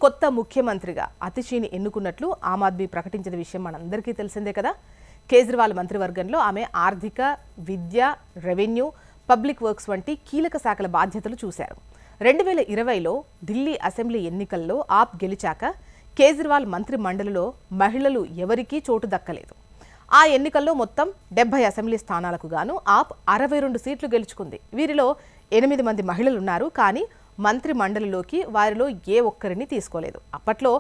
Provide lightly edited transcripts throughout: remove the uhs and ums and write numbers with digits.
కొత్త ముఖ్యమంత్రిగా అతిషిని ఎన్నుకున్నట్లు ఆమ్ ఆద్మీ ప్రకటించిన విషయం మనందరికీ తెలిసిందే కదా. కేజ్రీవాల్ మంత్రివర్గంలో ఆమె ఆర్థిక, విద్య, రెవెన్యూ, పబ్లిక్ వర్క్స్ వంటి కీలక శాఖల బాధ్యతలు చూశారు. 2020లో ఢిల్లీ అసెంబ్లీ ఎన్నికల్లో ఆప్ గెలిచాక కేజ్రీవాల్ మంత్రి మండలిలో మహిళలు ఎవరికీ చోటు దక్కలేదు. ఆ ఎన్నికల్లో మొత్తం 70 అసెంబ్లీ స్థానాలకు గాను ఆప్ 62 సీట్లు గెలుచుకుంది. వీరిలో 8 మంది మహిళలున్నారు. కానీ మంత్రి మండలిలోకి వారిలో ఏ ఒక్కరిని తీసుకోలేదు. అప్పట్లో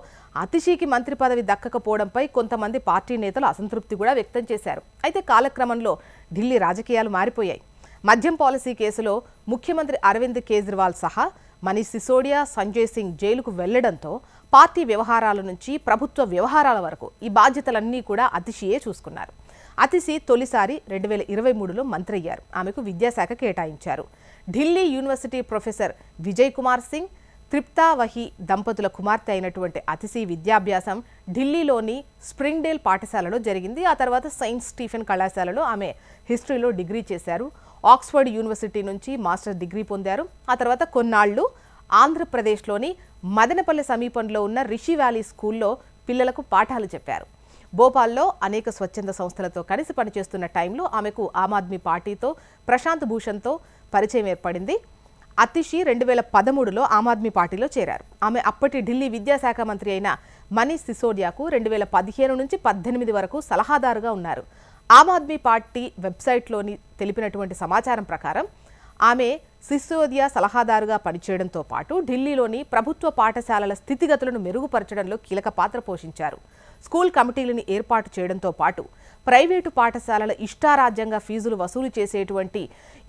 అతిషికి మంత్రి పదవి దక్కకపోవడంపై కొంతమంది పార్టీ నేతలు అసంతృప్తి కూడా వ్యక్తం చేశారు. అయితే కాలక్రమంలో ఢిల్లీ రాజకీయాలు మారిపోయాయి. మద్యం పాలసీ కేసులో ముఖ్యమంత్రి అరవింద్ కేజ్రీవాల్ సహా మనీష్ సిసోడియా, సంజయ్ సింగ్ జైలుకు వెళ్లడంతో పార్టీ వ్యవహారాల నుంచి ప్రభుత్వ వ్యవహారాల వరకు ఈ బాధ్యతలన్నీ కూడా అతిషియే చూసుకున్నారు. అతిషి తొలిసారి 2023లో మంత్రి అయ్యారు. ఆమెకు విద్యాశాఖ కేటాయించారు. ఢిల్లీ యూనివర్సిటీ ప్రొఫెసర్ విజయ్ కుమార్ సింగ్, త్రిప్తా వహి దంపతుల కుమార్తె అయినటువంటి అతిషి విద్యాభ్యాసం ఢిల్లీలోని స్ప్రింగ్డేల్ పాఠశాలలో జరిగింది. ఆ తర్వాత సెయింట్ స్టీఫెన్ కళాశాలలో ఆమె హిస్టరీలో డిగ్రీ చేశారు. ఆక్స్ఫర్డ్ యూనివర్సిటీ నుంచి మాస్టర్ డిగ్రీ పొందారు. ఆ తర్వాత కొన్నాళ్లు ఆంధ్రప్రదేశ్లోని మదనపల్లి సమీపంలో ఉన్న రిషి వ్యాలీ స్కూల్లో పిల్లలకు పాఠాలు చెప్పారు. భోపాల్లో అనేక స్వచ్ఛంద సంస్థలతో కలిసి పనిచేస్తున్న టైంలో ఆమెకు ఆమ్ ఆద్మీ పార్టీతో ప్రశాంత్ భూషణ్తో పరిచయం ఏర్పడింది. అతిషి 2013లో ఆమ్ ఆద్మీ పార్టీలో చేరారు. ఆమె అప్పటి ఢిల్లీ విద్యాశాఖ మంత్రి అయిన మనీష్ సిసోడియాకు 2015 నుంచి 18 వరకు సలహాదారుగా ఉన్నారు. ఆమ్ ఆద్మీ పార్టీ వెబ్సైట్లోని తెలిపినటువంటి సమాచారం ప్రకారం ఆమె సిసోదియా సలహాదారుగా పనిచేయడంతో పాటు ఢిల్లీలోని ప్రభుత్వ పాఠశాలల స్థితిగతులను మెరుగుపరచడంలో కీలక పాత్ర పోషించారు. స్కూల్ కమిటీలను ఏర్పాటు చేయడంతో పాటు ప్రైవేటు పాఠశాలల ఇష్టారాజ్యంగా ఫీజులు వసూలు చేసేటువంటి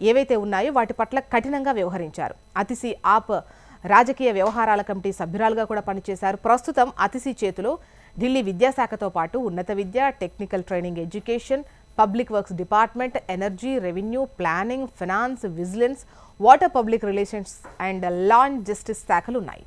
ఏవైతే ఉన్నాయో వాటి పట్ల కఠినంగా వ్యవహరించారు. అతిషి ఆప్ రాజకీయ వ్యవహారాల కమిటీ సభ్యురాలుగా కూడా పనిచేశారు. ప్రస్తుతం అతిషి చేతిలో ఢిల్లీ విద్యాశాఖతో పాటు ఉన్నత విద్య, technical training, education, public works department, energy, revenue, planning, finance, vigilance, water public relations and law and justice శాఖలు ఉన్నాయి.